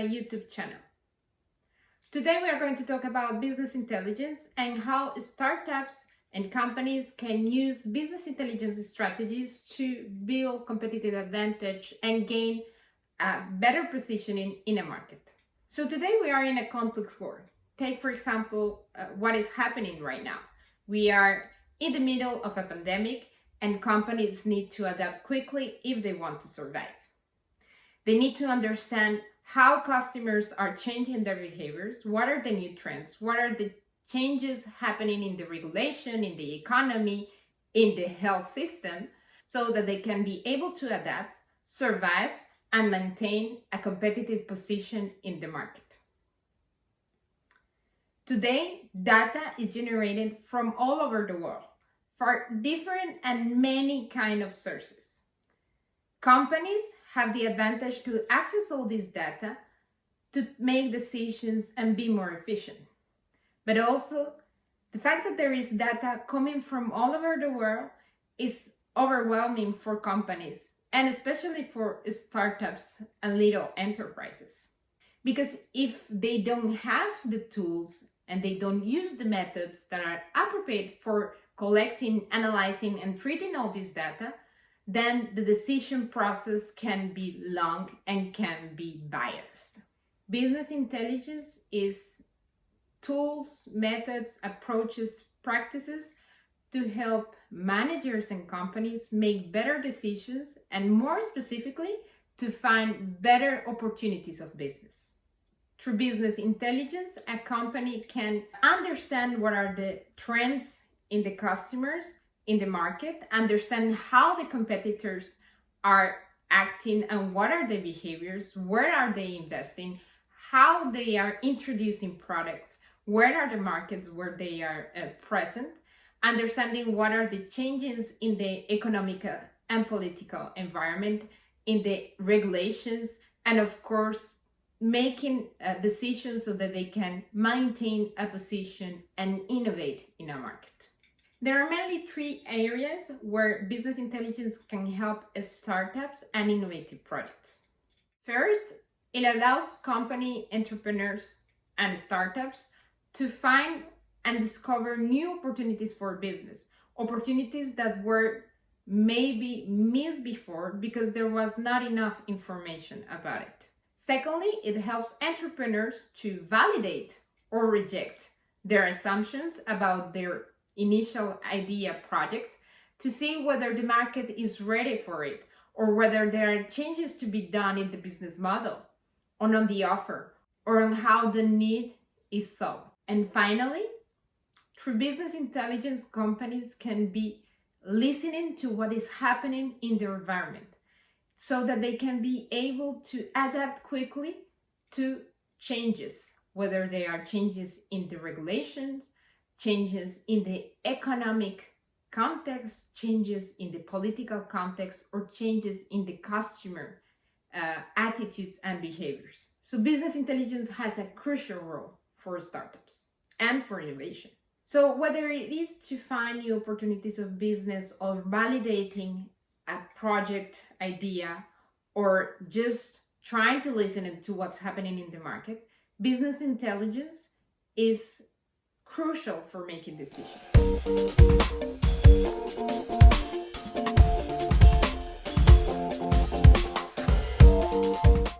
YouTube channel. Today we are going to talk about business intelligence and how startups and companies can use business intelligence strategies to build competitive advantage and gain a better positioning in a market. So today we are in a complex world. Take, for example, what is happening right now. We are in the middle of a pandemic and companies need to adapt quickly if they want to survive. They need to understand how customers are changing their behaviors, what are the new trends, what are the changes happening in the regulation, in the economy, in the health system, so that they can be able to adapt, survive, and maintain a competitive position in the market. Today, data is generated from all over the world for different and many kind of sources. Companies have the advantage to access all this data to make decisions and be more efficient. But also, the fact that there is data coming from all over the world is overwhelming for companies, and especially for startups and little enterprises. Because if they don't have the tools and they don't use the methods that are appropriate for collecting, analyzing, and treating all this data, then the decision process can be long and can be biased. Business intelligence is tools, methods, approaches, practices to help managers and companies make better decisions and, more specifically, to find better opportunities of business. Through business intelligence, a company can understand what are the trends in the customers, in the market, understand how the competitors are acting and what are the behaviors, where are they investing, how they are introducing products, where are the markets where they are present, understanding what are the changes in the economic and political environment, in the regulations, and of course, making decisions so that they can maintain a position and innovate in a market. There are mainly three areas where business intelligence can help startups and innovative projects. First, it allows company entrepreneurs and startups to find and discover new opportunities for business, opportunities that were maybe missed before because there was not enough information about it. Secondly, it helps entrepreneurs to validate or reject their assumptions about their initial idea project to see whether the market is ready for it or whether there are changes to be done in the business model, or on the offer, or on how the need is solved. And finally, through business intelligence, companies can be listening to what is happening in their environment so that they can be able to adapt quickly to changes, whether they are changes in the regulations, changes in the economic context, changes in the political context, or changes in the customer attitudes and behaviors. So business intelligence has a crucial role for startups and for innovation. So whether it is to find new opportunities of business or validating a project idea or just trying to listen to what's happening in the market, business intelligence is crucial for making decisions.